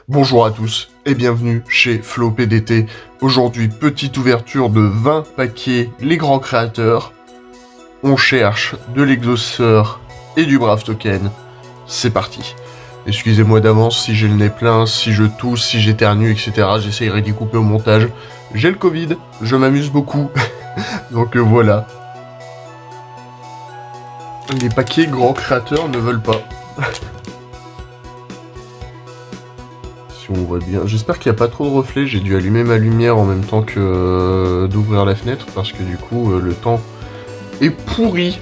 Bonjour à tous et bienvenue chez Flow PDT. Aujourd'hui, petite ouverture de 20 paquets les grands créateurs. On cherche de l'exauceur et du Brave Token. C'est parti. Excusez-moi d'avance si j'ai le nez plein, si je tousse, si j'éternue, etc. J'essayerai d'y couper au montage. J'ai le Covid, je m'amuse beaucoup. Donc voilà. Les paquets grands créateurs ne veulent pas. Si on voit bien. J'espère qu'il n'y a pas trop de reflets. J'ai dû allumer ma lumière en même temps que d'ouvrir la fenêtre parce que du coup le temps est pourri.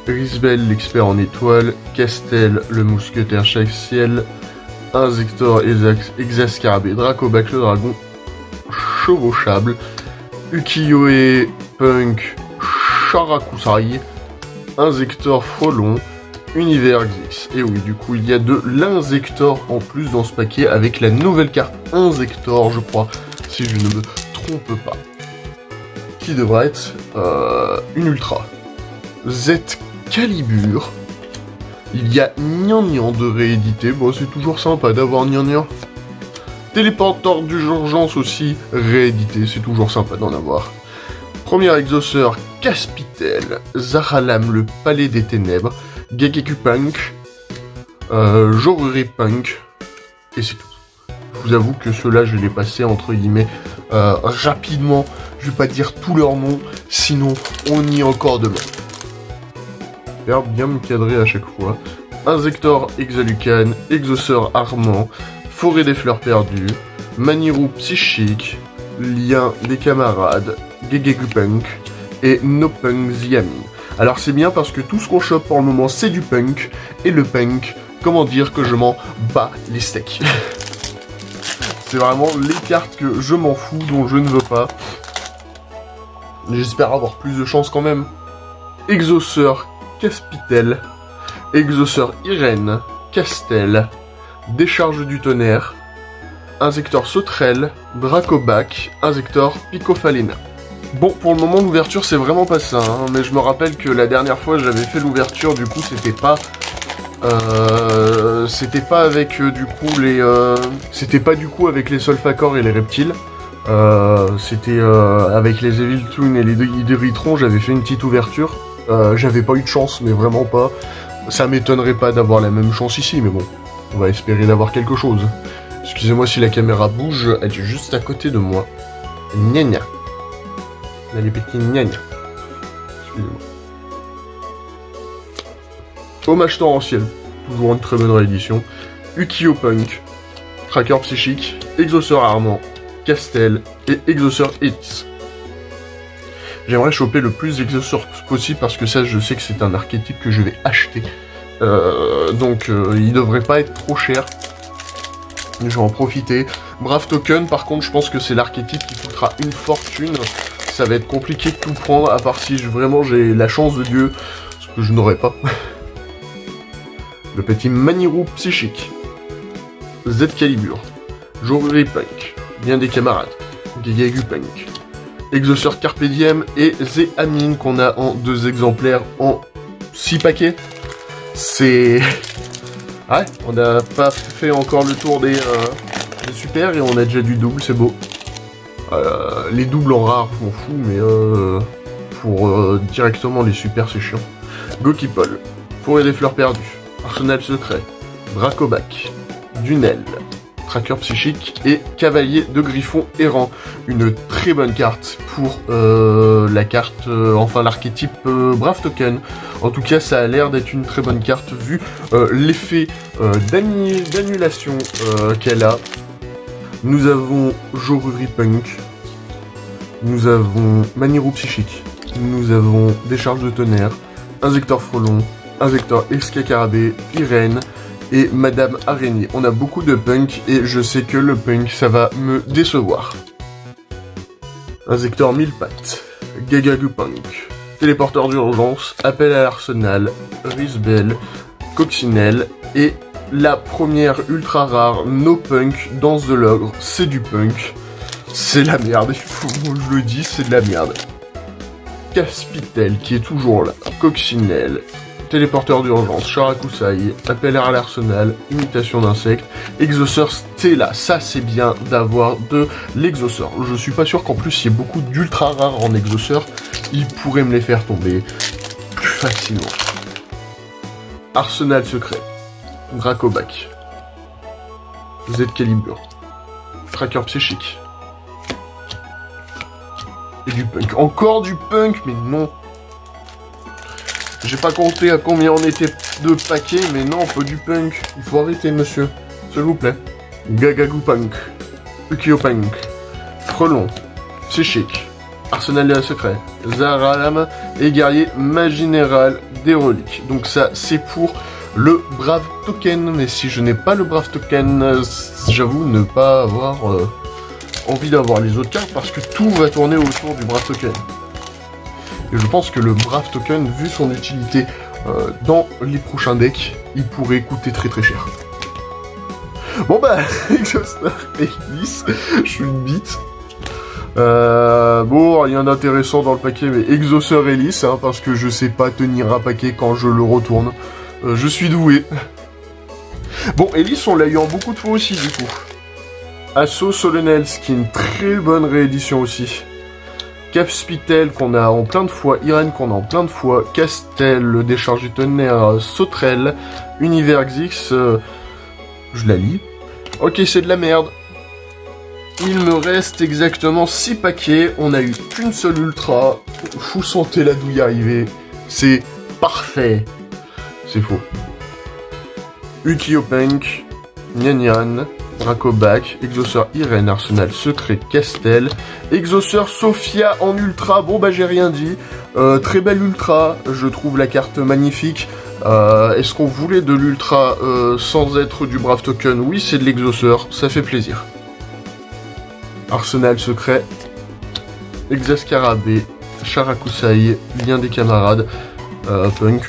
Risbel, l'expert en étoiles, Castel, le mousquetaire chaque ciel, Inzektor, Exascarabée, Dracobac, le dragon chevauchable, Ukiyo-e, Punk, Charakusai, Inzektor Frelon, Univers Xix. Et oui, du coup, il y a de l'Inzektor en plus dans ce paquet avec la nouvelle carte Inzektor, je crois, si je ne me trompe pas, qui devrait être une ultra. Z-Calibur. Il y a Nyan de réédité. Bon, c'est toujours sympa d'avoir Nyan. Téléporteur d'urgence aussi réédité. C'est toujours sympa d'en avoir. Premier exauceur, Caspitel. Zaralam, le palais des ténèbres. Gegeku Punk. Joruri Punk. Et c'est tout. Je vous avoue que ceux-là, je les passé entre guillemets rapidement. Je vais pas dire tous leurs noms. Sinon, on y est encore demain. Bien me cadrer à chaque fois. Inzektor Exalucan, Exauceur Armand, Forêt des Fleurs Perdues, Manirou Psychique, Lien des Camarades, Gegeku Punk et No Punk Ziami. Alors c'est bien parce que tout ce qu'on chope pour le moment c'est du punk, et le punk, comment dire que je m'en bats les steaks. C'est vraiment les cartes que je m'en fous, dont je ne veux pas. J'espère avoir plus de chance quand même. Exauceur Caspitel, Exauceur Irène, Castel, Décharge du Tonnerre, Inzektor Sauterelle, Dracobac, Inzektor Picofalena. Bon, pour le moment, l'ouverture, c'est vraiment pas ça, hein, mais je me rappelle que la dernière fois, j'avais fait l'ouverture, du coup, c'était pas avec, du coup, les... c'était pas, du coup, avec les Solfacor et les reptiles. C'était avec les Evil Toon et les Hydritron, j'avais fait une petite ouverture. J'avais pas eu de chance, mais vraiment pas. Ça m'étonnerait pas d'avoir la même chance ici, mais bon, on va espérer d'avoir quelque chose. Excusez-moi si la caméra bouge, elle est juste à côté de moi. Gna gna. Là, les petits gna gna. Excusez-moi. Hommage torrentiel, toujours une très bonne réédition. Ukiyo Punk, Tracker Psychique, Exauceur Armand, Castel et Exauceur Hélice. J'aimerais choper le plus d'exauceurs possible parce que ça, je sais que c'est un archétype que je vais acheter. Donc, il devrait pas être trop cher. Je vais en profiter. Brave Token, par contre, je pense que c'est l'archétype qui coûtera une fortune. Ça va être compliqué de tout prendre, à part si vraiment j'ai la chance de Dieu, ce que je n'aurai pas. Le petit Manirou Psychique. Z-Calibur. Joruri Punk. Bien des camarades. Gegeku Punk. Exauceur Carpe Diem et Zéamine qu'on a en 2 exemplaires en 6 paquets. C'est... Ouais, on n'a pas fait encore le tour des super et on a déjà du double, c'est beau. Les doubles en rare, je m'en fous, mais pour directement les super, c'est chiant. Gokipol, Forêt des Fleurs Perdues, Arsenal Secret, Dracobac, Dunel, Tracker Psychique et Cavalier de Griffon Errant. Une très bonne carte pour la carte, enfin l'archétype Brave Token. En tout cas, ça a l'air d'être une très bonne carte vu l'effet d'annulation qu'elle a. Nous avons Joruri Punk, nous avons Manirou Psychique, nous avons Décharge de Tonnerre, Inzektor Frelon, Inzektor Excacarabée, Irène et Madame Araignée. On a beaucoup de punk et je sais que le punk ça va me décevoir. Inzektor 1000 pattes, Gegeku Punk, Téléporteur d'urgence, Appel à l'arsenal, Risbel, Coccinelle et la première ultra rare No Punk, Danse de l'ogre, c'est du punk. C'est la merde, je le dis, c'est de la merde. Caspitel qui est toujours là, Coccinelle, téléporteur d'urgence, Charakusai, appel à l'arsenal, imitation d'insectes, exauceur Stella. Ça c'est bien d'avoir de l'exauceur. Je suis pas sûr qu'en plus il y ait beaucoup d'ultra rares en exauceur. Il pourrait me les faire tomber plus facilement. Arsenal secret, Dracobac, Z-Calibre, tracker psychique. Et du punk. Encore du punk, mais non. J'ai pas compté à combien on était de paquets, mais non, pas du punk. Il faut arrêter, monsieur. S'il vous plaît. Gagagu punk. Ukio punk. Frelon. Psychique. Arsenal de la secret. Zaralam et guerrier magnéral des reliques. Donc ça, c'est pour le brave token. Mais si je n'ai pas le brave token, j'avoue ne pas avoir envie d'avoir les autres cartes parce que tout va tourner autour du brave token. Et je pense que le brave token, vu son utilité dans les prochains decks, il pourrait coûter très très cher. Bon bah, Exauceur Ellis, je suis une bite. Bon, rien d'intéressant dans le paquet, mais Exauceur Ellis, hein, parce que je sais pas tenir un paquet quand je le retourne. Je suis doué. Bon, Ellis, on l'a eu en beaucoup de fois aussi, du coup. Assaut Solennel, ce qui est une très bonne réédition aussi. Capspitel qu'on a en plein de fois, Irène qu'on a en plein de fois, Castel, le décharge du tonnerre, Sauterelle, Univers Xix, je la lis. Ok, c'est de la merde. Il me reste exactement 6 paquets, on a eu qu'une seule ultra, vous sentez la douille arriver, c'est parfait. C'est faux. Ukio Punk, Nyan, Dracobac, Exauceur Irène, Arsenal secret Castel, Exauceur Sophia en ultra, bon bah j'ai rien dit, très belle ultra, je trouve la carte magnifique. Est-ce qu'on voulait de l'ultra sans être du brave token? Oui, c'est de l'exauceur, ça fait plaisir. Arsenal secret, Exascarabée, Charakusai, lien des camarades, Punk,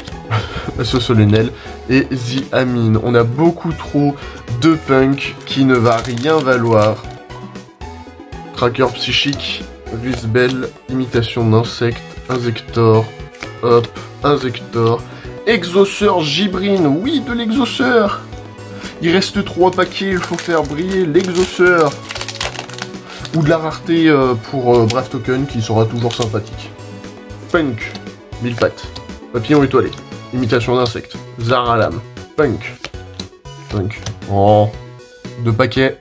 Assaut Solennel et The Amine. On a beaucoup trop de Punk qui ne va rien valoir. Tracker psychique, Risbel, imitation d'insectes, Insector, hop, Insector, Exauceur Gibrine, oui de l'exauceur. Il reste 3 paquets, il faut faire briller l'exauceur. Ou de la rareté pour Brave Token qui sera toujours sympathique. Punk, 1000 pattes, papillon étoilé, imitation d'insectes, Zaralam, Punk, Punk, oh, 2 paquets,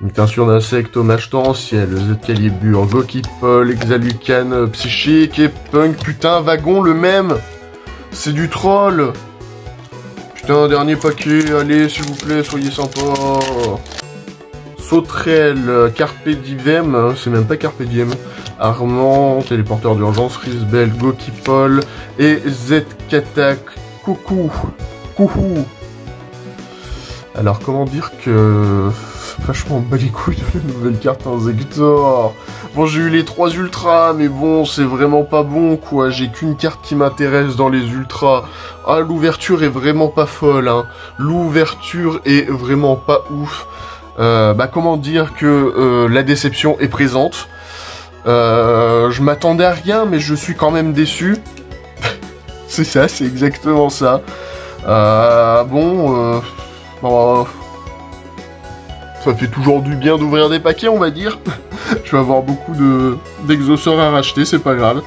imitation d'insectes, hommage torrentiel, Z-Calibre, Gokipol, Exalucan, psychique et Punk, putain, wagon le même, c'est du troll. Putain, dernier paquet, allez s'il vous plaît, soyez sympa. Sauterelle, Carpe Diem, c'est même pas Carpe Diem, Armand, téléporteur d'urgence, Risbel, Gokipol et Z-Katak, coucou. Alors comment dire que vachement bas les couilles de la nouvelle carte Insector. Bon, j'ai eu les 3 ultras, mais bon, c'est vraiment pas bon quoi, j'ai qu'une carte qui m'intéresse dans les ultras. Ah, l'ouverture est vraiment pas folle, hein. L'ouverture est vraiment pas ouf. Bah comment dire que la déception est présente. Je m'attendais à rien, mais je suis quand même déçu. C'est ça, c'est exactement ça. Bon, ça fait toujours du bien d'ouvrir des paquets, on va dire. Je vais avoir beaucoup d'exauceurs à racheter, c'est pas grave.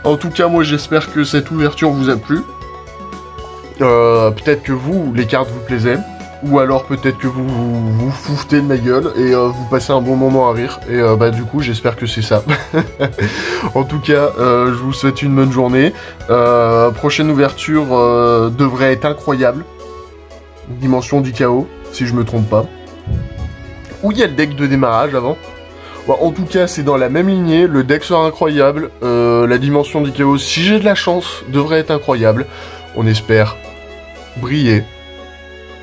En tout cas, moi j'espère que cette ouverture vous a plu. Peut-être que vous, les cartes vous plaisaient. Ou alors peut-être que vous foutez de ma gueule et vous passez un bon moment à rire. Et bah du coup j'espère que c'est ça. En tout cas je vous souhaite une bonne journée. Prochaine ouverture devrait être incroyable. Dimension du chaos, si je me trompe pas. Où il y a le deck de démarrage avant. Bon, en tout cas c'est dans la même lignée, le deck sera incroyable. La dimension du chaos, si j'ai de la chance, devrait être incroyable. On espère briller.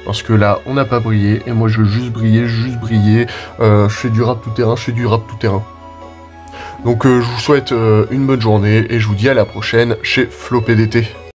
Parce que là, on n'a pas brillé, et moi je veux juste briller, je fais du rap tout terrain, Donc je vous souhaite une bonne journée, et je vous dis à la prochaine chez FloPDT.